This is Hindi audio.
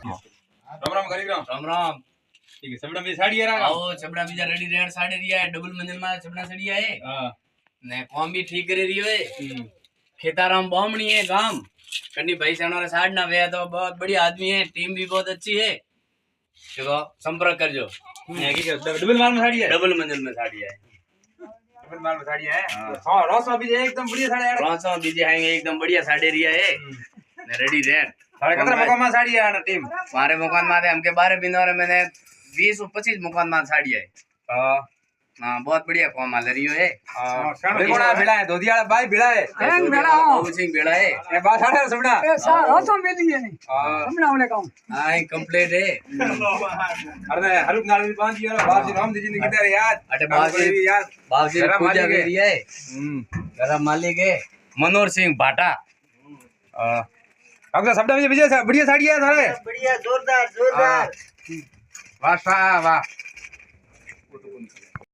राम राम करी राम राम। ठीक है सबड़ा में साड़ी यार आओ छबड़ा बीजा रेडी रेड साड़े रिया है डबल मंजिल में छबड़ा सड़िया है। हां ने काम भी ठीक करे रियो है। खेताराम बामणी है गांव कन्नी भाई सेना रे साड़ ना वे तो बहुत बढ़िया आदमी है टीम भी बहुत अच्छी है। देखो संपर्क करजो। ये की डबल माल में साड़ी है डबल मंजिल में साड़ी है। डबल माल में साड़ी है हां रोसो भी एकदम बढ़िया साड़ी यार रोसो बीजे आएंगे एकदम बढ़िया साड़े रिया है ने रेडी रेड सारे कतरा मकान में साड़ी है टीम मारे मकान में हमके 12 बिंदोरे मैंने 20 और 25 मकान में साड़ी है। हां हां बहुत बढ़िया काम हाल रही है। हां देखोड़ा भेड़ा है धोदियाला भाई भेड़ा है हैंग भेड़ा हो सिंह भेड़ा है ए बात साड़ा सबड़ा ए सार रोसो मिली है नहीं हां हमने वाले काम हां कंप्लीट है। अरे हरुक नाल भी पांच यार बाप जी राम जी ने किधर याद अटे बाप जी पूजा कर रही है गरम मालिक है मनोहर सिंह भाटा। आपका सबड़ा में बढ़िया साड़ी है सारे बढ़िया जोरदार जोरदार वाह वाह